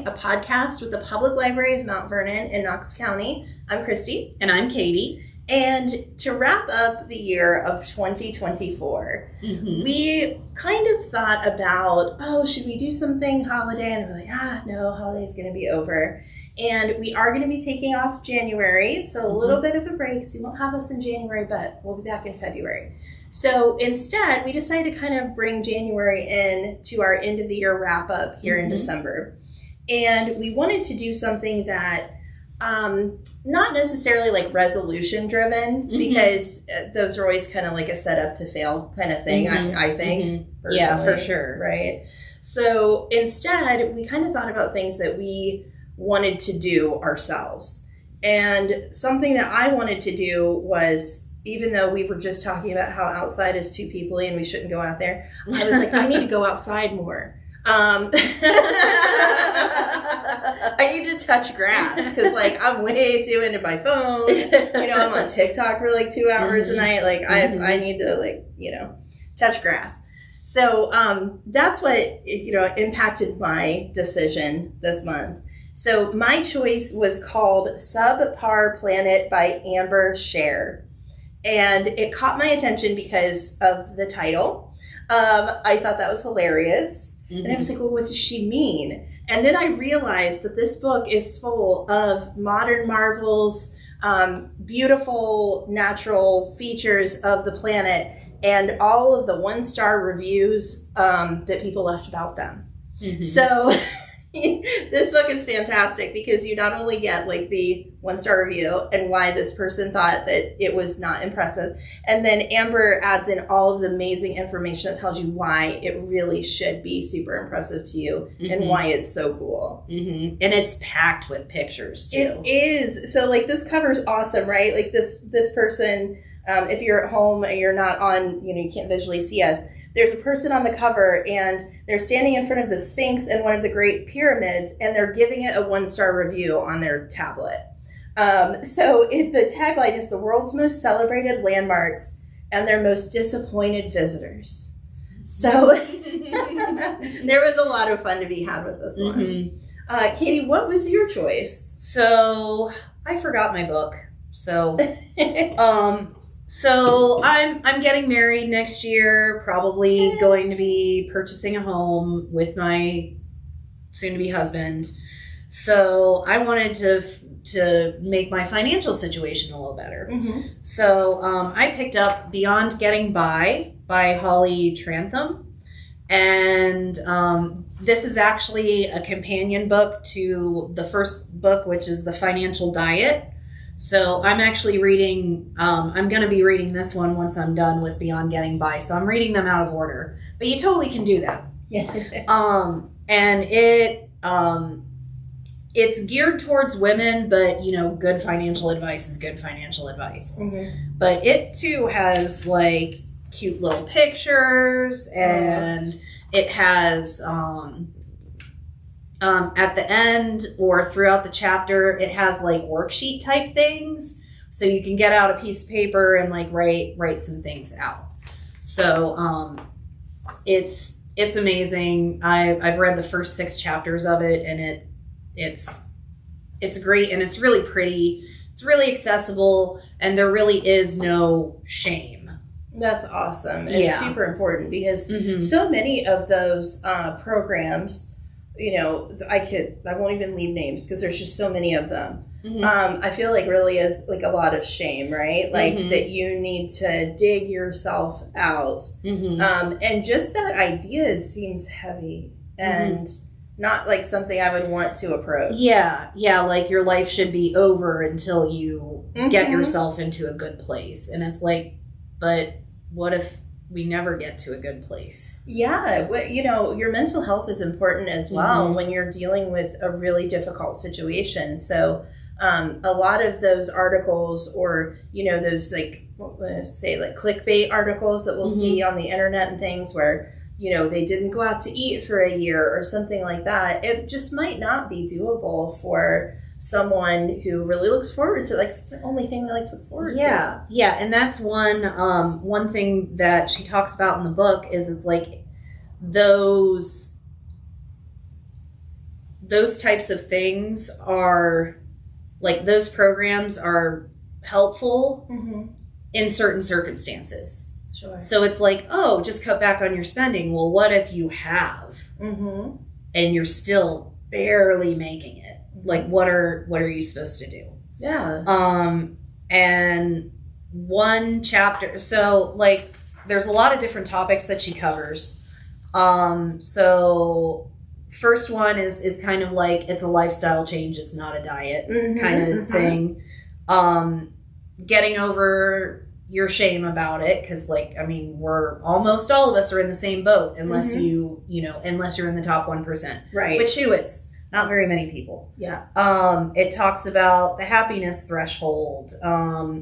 a podcast with the Public Library of Mount Vernon in Knox County. I'm Christy. And I'm Katie. And to wrap up the year of 2024, we kind of thought about, should we do something holiday? And we're like, no, holiday's going to be over. And we are going to be taking off January, so a little bit of a break. So you won't have us in January, but we'll be back in February. So instead, we decided to kind of bring January in to our end of the year wrap up here in December. And we wanted to do something that not necessarily like resolution driven, because those are always kind of like a setup to fail kind of thing, I think. Yeah, for sure. Right. So instead, we kind of thought about things that we wanted to do ourselves. And something that I wanted to do was, even though we were just talking about how outside is too peoply and we shouldn't go out there, I was like, I need to go outside more. I need to touch grass because, like, I'm way too into my phone. I'm on TikTok for like 2 hours a night. Like, I need to, like, touch grass. So that's what impacted my decision this month. So my choice was called Subpar Planet by Amber Scher, and it caught my attention because of the title. I thought that was hilarious. And I was like, well, what does she mean? And then I realized that this book is full of modern marvels, beautiful natural features of the planet, and all of the 1-star reviews that people left about them. So this book is fantastic because you not only get like the 1-star review and why this person thought that it was not impressive, and then Amber adds in all of the amazing information that tells you why it really should be super impressive to you and why it's so cool. And it's packed with pictures too. It is. So like this cover's awesome, right? Like this person, if you're at home and you're not on, you can't visually see us, there's a person on the cover and they're standing in front of the Sphinx and one of the Great Pyramids, and they're giving it a 1-star review on their tablet. The tagline is the world's most celebrated landmarks and their most disappointed visitors. So there was a lot of fun to be had with this one. Katie, what was your choice? So I forgot my book. So So I'm getting married next year, probably going to be purchasing a home with my soon-to-be husband. So I wanted to make my financial situation a little better. So I picked up Beyond Getting By Holly Trantham. And this is actually a companion book to the first book, which is The Financial Diet. So I'm actually reading, I'm going to be reading this one once I'm done with Beyond Getting By. So I'm reading them out of order, but you totally can do that. And it's geared towards women, but good financial advice is good financial advice. But it too has like cute little pictures, and it has, at the end or throughout the chapter, it has like worksheet type things. So you can get out a piece of paper and like write some things out. So it's amazing. I've read the first 6 chapters of it, and it's great, and it's really pretty. It's really accessible, and there really is no shame. That's awesome. And it's super important because so many of those programs, I won't even leave names because there's just so many of them. I feel like really is like a lot of shame, right? Like that you need to dig yourself out. And just that idea seems heavy and not like something I would want to approach. Yeah. Like your life should be over until you get yourself into a good place. And it's like, but what if we never get to a good place? Yeah. Your mental health is important as well when you're dealing with a really difficult situation. So a lot of those articles or, those like, like clickbait articles that we'll see on the internet and things where, they didn't go out to eat for a year or something like that. It just might not be doable for someone who really looks forward to, like, it's the only thing they like to look forward to. Yeah, and that's one thing that she talks about in the book is it's like those those types of things are, like, those programs are helpful in certain circumstances. Sure. So it's like, oh, just cut back on your spending. Well, what if you have and you're still barely making it? Like, what are you supposed to do? Yeah. And one chapter, so, like, there's a lot of different topics that she covers. So first one is kind of like, it's a lifestyle change, it's not a diet kind of thing. Getting over your shame about it, because, like, I mean, we're almost all of us are in the same boat, unless unless you're in the top 1%, right? Which who is not very many people. Yeah. It talks about the happiness threshold.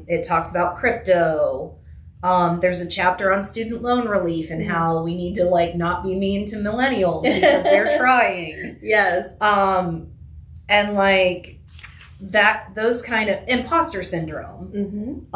It talks about crypto. There's a chapter on student loan relief and how we need to, like, not be mean to millennials because they're trying. Yes. And, like, those kind of imposter syndrome.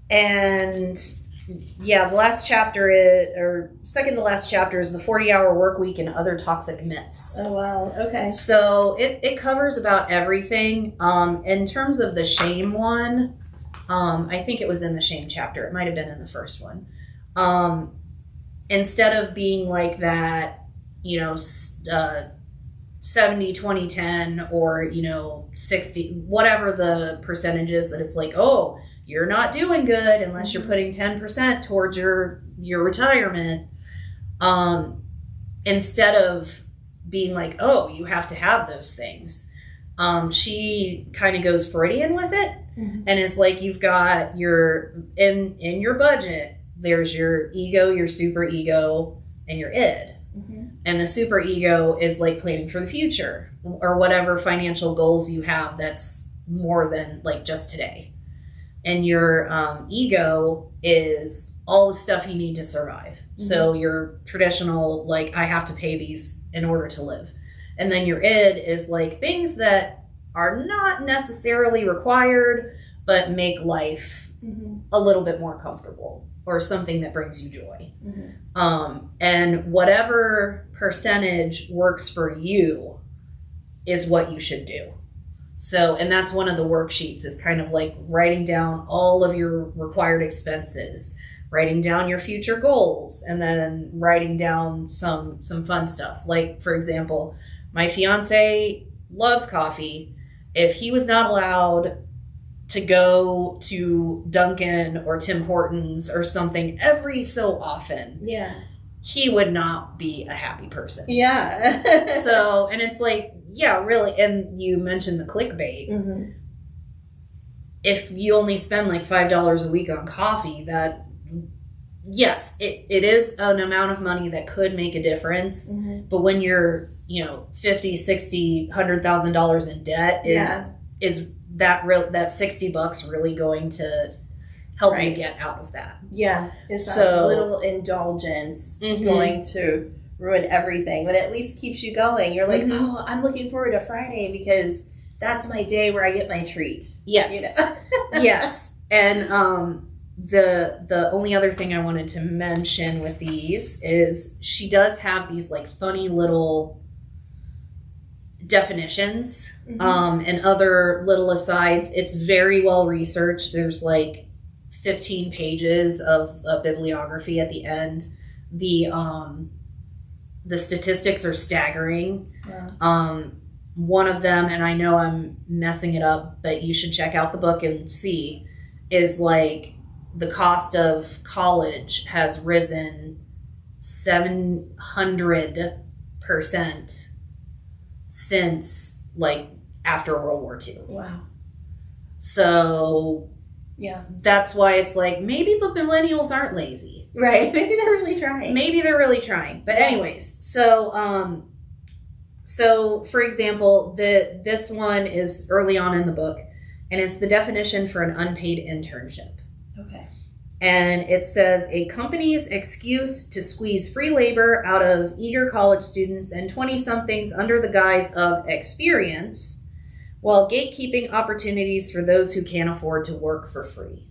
And yeah, the last chapter second to last chapter is the 40-hour work week and other toxic myths. Oh, wow. Okay. So it covers about everything. In terms of the shame one, I think it was in the shame chapter. It might have been in the first one. Instead of being like that, 70, 20, 10, or, 60, whatever the percentage is, that it's like, oh, you're not doing good unless you're putting 10% towards your retirement. Instead of being like, oh, you have to have those things. She kind of goes Freudian with it and is like, you've got in your budget, there's your ego, your super ego, and your id. And the super ego is like planning for the future or whatever financial goals you have that's more than, like, just today. And your ego is all the stuff you need to survive. So your traditional, like, I have to pay these in order to live. And then your id is like things that are not necessarily required, but make life a little bit more comfortable, or something that brings you joy. And whatever percentage works for you is what you should do. So, and that's one of the worksheets, is kind of like writing down all of your required expenses, writing down your future goals, and then writing down some fun stuff. Like, for example, my fiance loves coffee. If he was not allowed to go to Dunkin' or Tim Hortons or something every so often, he would not be a happy person. Yeah. So, and it's like, yeah, really. And you mentioned the clickbait. If you only spend like $5 a week on coffee, that, yes, it is an amount of money that could make a difference. But when you're, $50, $60, $100,000 in debt, is that $60 really going to help you get out of that? Yeah. Is that little indulgence going to ruin everything? But at least keeps you going. You're like, oh, I'm looking forward to Friday because that's my day where I get my treat. Yes. Yes. And the only other thing I wanted to mention with these is she does have these, like, funny little definitions and other little asides. It's very well researched. There's like 15 pages of bibliography at the end. The statistics are staggering. One of them, and I know I'm messing it up, but you should check out the book and see, is like the cost of college has risen 700% since, like, after World War II. Wow. So that's why it's like, maybe the millennials aren't lazy. Right. Maybe they're really trying. But anyways, so for example, this one is early on in the book, and it's the definition for an unpaid internship. Okay. And it says, a company's excuse to squeeze free labor out of eager college students and 20-somethings under the guise of experience, while gatekeeping opportunities for those who can't afford to work for free.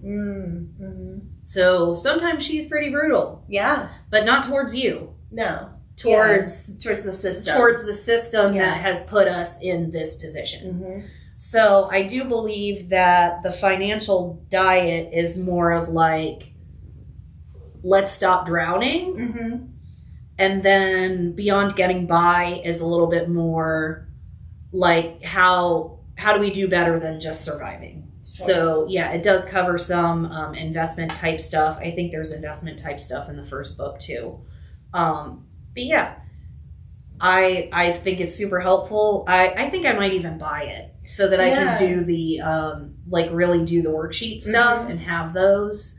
So sometimes she's pretty brutal. Yeah. But not towards you. No. towards the system. That has put us in this position. So I do believe that the financial diet is more of like, let's stop drowning. And then beyond getting by is a little bit more like how do we do better than just surviving? Sure. So yeah, it does cover some investment type stuff. I think there's investment type stuff in the first book too. But yeah, I think it's super helpful. I think I might even buy it so that I can do the like really do the worksheet stuff and have those.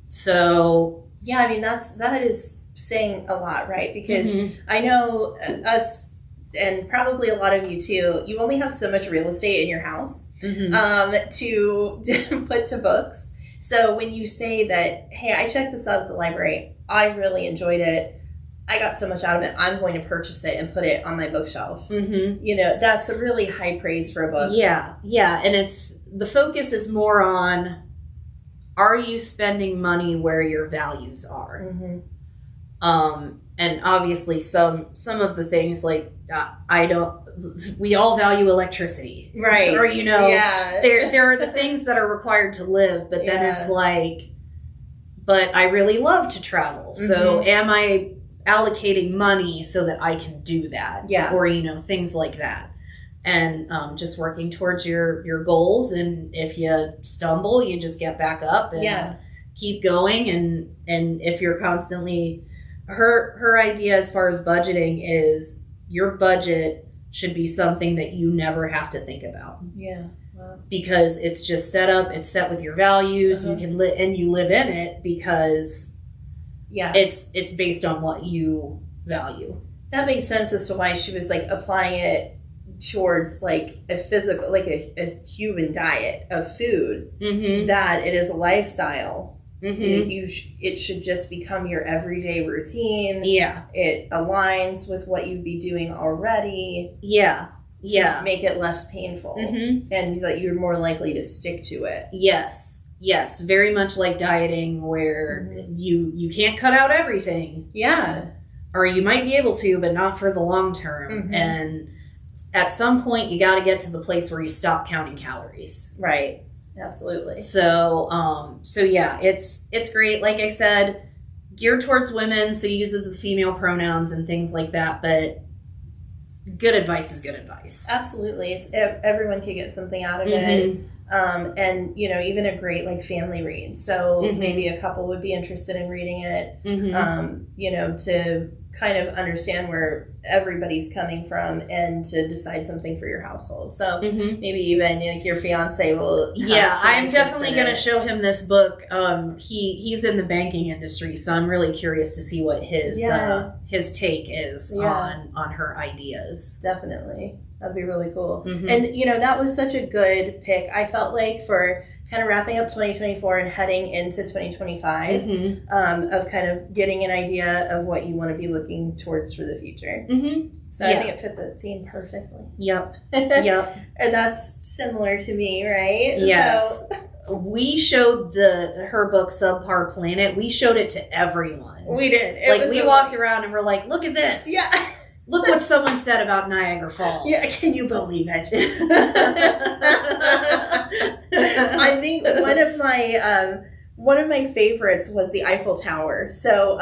So yeah, I mean that is saying a lot, right? Because I know us and probably a lot of you too, you only have so much real estate in your house to put to books. So when you say that, hey, I checked this out at the library, I really enjoyed it, I got so much out of it, I'm going to purchase it and put it on my bookshelf. You know, that's a really high praise for a book. Yeah, and it's the focus is more on, are you spending money where your values are? And obviously some of the things like we all value electricity, right? Or there are the things that are required to live, but then it's like, but I really love to travel, so am I allocating money so that I can do that? Or things like that. And just working towards your goals, and if you stumble, you just get back up and keep going. And if you're constantly, her idea as far as budgeting is your budget should be something that you never have to think about. Wow. Because it's just set up, it's set with your values. You can you live in it because it's based on what you value. That makes sense as to why she was like applying it towards like a physical, like a human diet of food, that it is a lifestyle. It should just become your everyday routine. It aligns with what you'd be doing already. To make it less painful, and that you're more likely to stick to it. Yes, very much like dieting, where you can't cut out everything. Or you might be able to, but not for the long term. And at some point, you got to get to the place where you stop counting calories. Right. Absolutely. So yeah, it's great. Like I said, geared towards women, so he uses the female pronouns and things like that. But good advice is good advice. Absolutely, everyone can get something out of it. And even a great like family read. So maybe a couple would be interested in reading it. To kind of understand where everybody's coming from and to decide something for your household. So maybe even like your fiance will. I'm definitely going to show him this book. He's in the banking industry, so I'm really curious to see what his take is on her ideas. Definitely. That'd be really cool. And, that was such a good pick. I felt like for kind of wrapping up 2024 and heading into 2025, of kind of getting an idea of what you want to be looking towards for the future. So I think it fit the theme perfectly. Yep. And that's similar to me, right? Yes. So, we showed her book Subpar Planet. We showed it to everyone. We did. We walked around and we're like, look at this. Look what someone said about Niagara Falls. Can you believe it? I think one of my favorites was the Eiffel Tower. So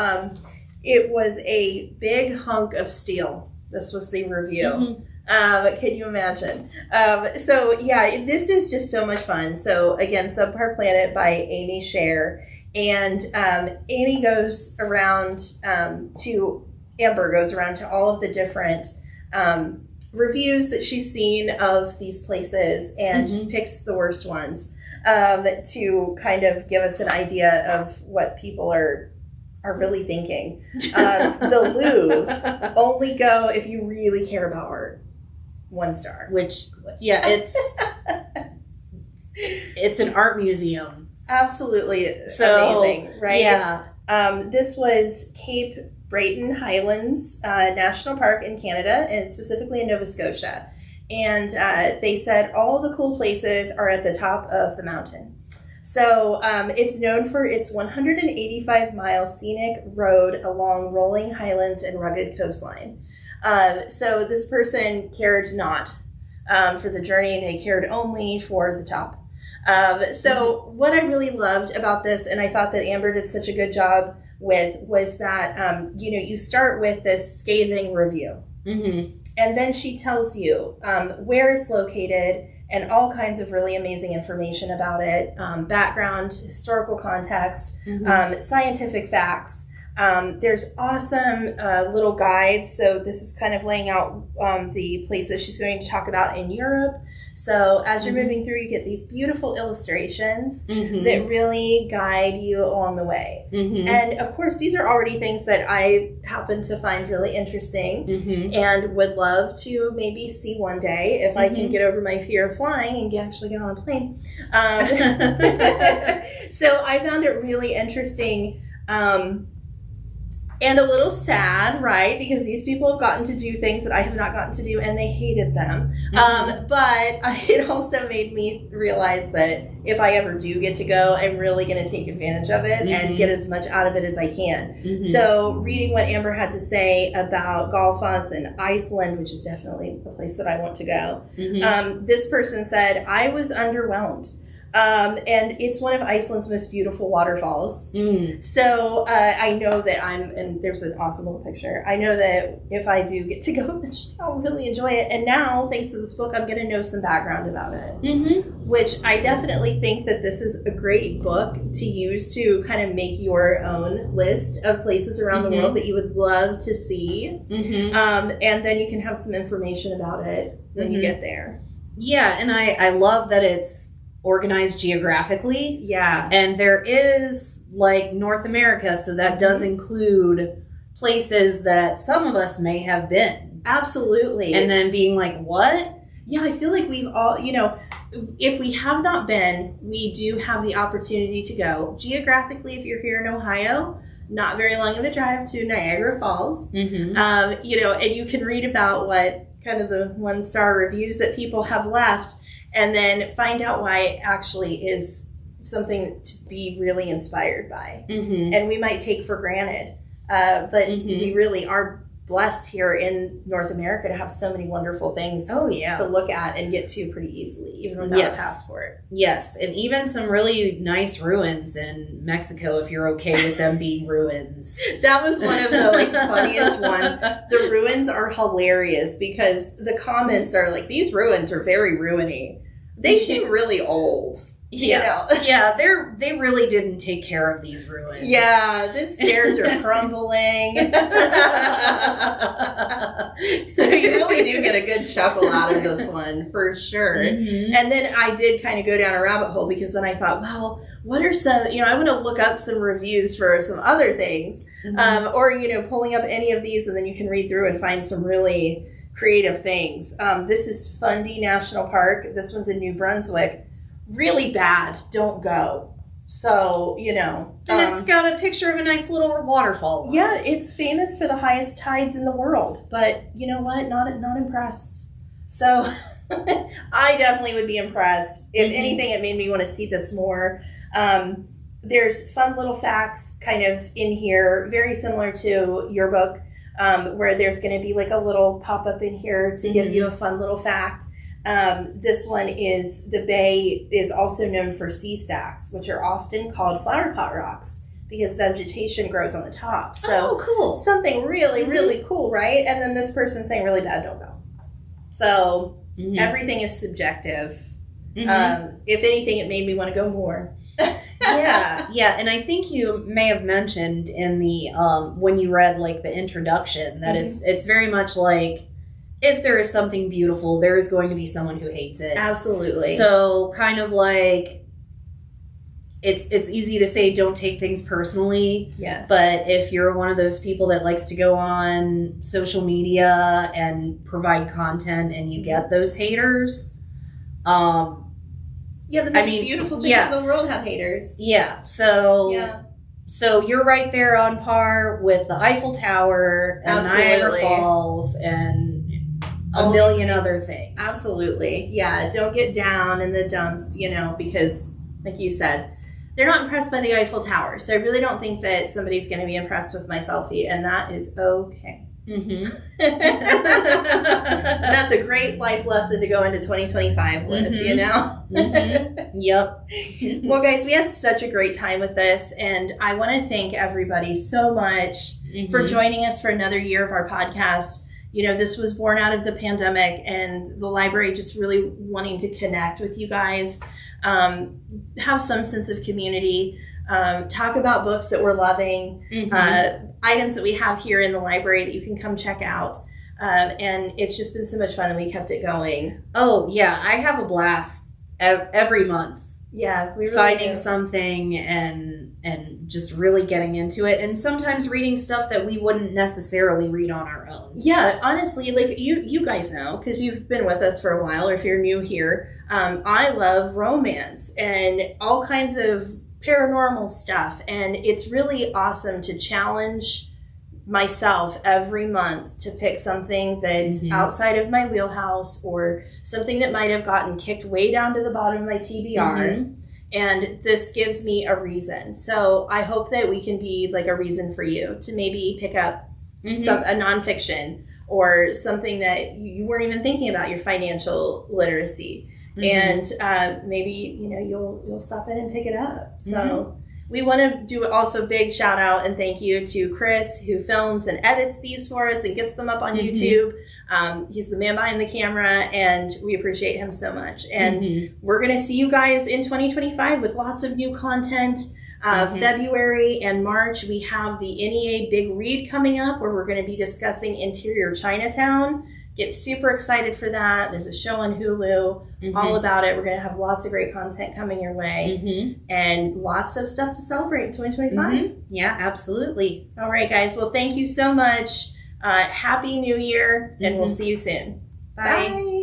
it was a big hunk of steel. This was the review. Can you imagine? This is just so much fun. So again, Subpar Planet by Amy Scher. And Amy goes around Amber goes around to all of the different reviews that she's seen of these places and just picks the worst ones to kind of give us an idea of what people are really thinking. The Louvre, only go if you really care about art. 1 star. Which, it's an art museum. Absolutely amazing, right? This was Cape Breton Highlands National Park in Canada, and specifically in Nova Scotia. And they said all the cool places are at the top of the mountain. So it's known for its 185-mile scenic road along rolling highlands and rugged coastline. So this person cared not for the journey. They cared only for the top. So what I really loved about this, and I thought that Amber did such a good job with, was that, you start with this scathing review. Mm-hmm. And then she tells you where it's located and all kinds of really amazing information about it, background, historical context, scientific facts. There's awesome little guides. So this is kind of laying out the places she's going to talk about in Europe. So as you're moving through, you get these beautiful illustrations that really guide you along the way. And of course, these are already things that I happen to find really interesting and would love to maybe see one day if I can get over my fear of flying and actually get on a plane. So I found it really interesting. And a little sad, right? Because these people have gotten to do things that I have not gotten to do, and they hated them. But it also made me realize that if I ever do get to go, I'm really going to take advantage of it and get as much out of it as I can. So reading what Amber had to say about Golfoss and Iceland, which is definitely a place that I want to go, this person said, I was underwhelmed. And it's one of Iceland's most beautiful waterfalls. So I know that and there's an awesome little picture. I know that if I do get to go, I'll really enjoy it. And now, thanks to this book, I'm going to know some background about it. Which I definitely think that this is a great book to use to kind of make your own list of places around the world that you would love to see. And then you can have some information about it when you get there. Yeah, and I love that it's organized geographically. Yeah. And there is like North America, so that does include places that some of us may have been. Absolutely. And then being like, what? Yeah, I feel like we've all, if we have not been, we do have the opportunity to go. Geographically, if you're here in Ohio, not very long of a drive to Niagara Falls. And you can read about what kind of the 1-star reviews that people have left, and then find out why it actually is something to be really inspired by. And we might take for granted. But we really are blessed here in North America to have so many wonderful things to look at and get to pretty easily, even without a passport. Yes, and even some really nice ruins in Mexico, if you're okay with them being ruins. That was one of the funniest ones. The ruins are hilarious because the comments are like, these ruins are very ruiny. They seem really old. Yeah, they really didn't take care of these ruins. Yeah, the stairs are crumbling. So you really do get a good chuckle out of this one, for sure. And then I did kind of go down a rabbit hole because then I thought, well, what are some, I want to look up some reviews for some other things. Or, pulling up any of these, and then you can read through and find some really creative things. This is Fundy National Park. This one's in New Brunswick. Really bad. Don't go. So, And it's got a picture of a nice little waterfall. Yeah, it's famous for the highest tides in the world. But you know what? Not impressed. So I definitely would be impressed. If anything, it made me want to see this more. There's fun little facts kind of in here, very similar to your book, where there's going to be like a little pop-up in here to give you a fun little fact. This one is, the bay is also known for sea stacks, which are often called flower pot rocks because vegetation grows on the top. So cool. Something really, really cool, right? And then this person saying really bad, don't go. So everything is subjective. If anything, it made me want to go more. Yeah. And I think you may have mentioned in the, when you read like the introduction that it's very much like, if there is something beautiful, there is going to be someone who hates it. Absolutely. So kind of like, it's easy to say don't take things personally. Yes. But if you're one of those people that likes to go on social media and provide content and you get those haters, the most beautiful things in the world have haters. Yeah. So you're right there on par with the Eiffel Tower and Niagara Falls and a million other things. Absolutely. Yeah. Don't get down in the dumps, because like you said, they're not impressed by the Eiffel Tower. So I really don't think that somebody's going to be impressed with my selfie, and that is okay. Mm-hmm. That's a great life lesson to go into 2025 with, you know? Mm-hmm. Yep. Well, guys, we had such a great time with this, and I want to thank everybody so much for joining us for another year of our podcast. You know, this was born out of the pandemic and the library just really wanting to connect with you guys, have some sense of community, talk about books that we're loving, items that we have here in the library that you can come check out. And it's just been so much fun, and we kept it going. Oh, yeah. I have a blast every month. Yeah, we really finding do. something and just really getting into it, and sometimes reading stuff that we wouldn't necessarily read on our own. Yeah, honestly, like you guys know, because you've been with us for a while, or if you're new here, I love romance and all kinds of paranormal stuff, and it's really awesome to challenge myself every month to pick something that's outside of my wheelhouse, or something that might have gotten kicked way down to the bottom of my TBR. And this gives me a reason. So I hope that we can be like a reason for you to maybe pick up a nonfiction or something that you weren't even thinking about, your financial literacy. And maybe, you know, you'll stop in and pick it up. So we want to do also a big shout out and thank you to Chris, who films and edits these for us and gets them up on YouTube. He's the man behind the camera, and we appreciate him so much. And we're going to see you guys in 2025 with lots of new content. February and March, we have the NEA Big Read coming up, where we're going to be discussing Interior Chinatown. Get super excited for that. There's a show on Hulu all about it. We're going to have lots of great content coming your way, and lots of stuff to celebrate in 2025. Yeah, absolutely. All right, guys. Well, thank you so much. Happy New Year, and we'll see you soon. Bye.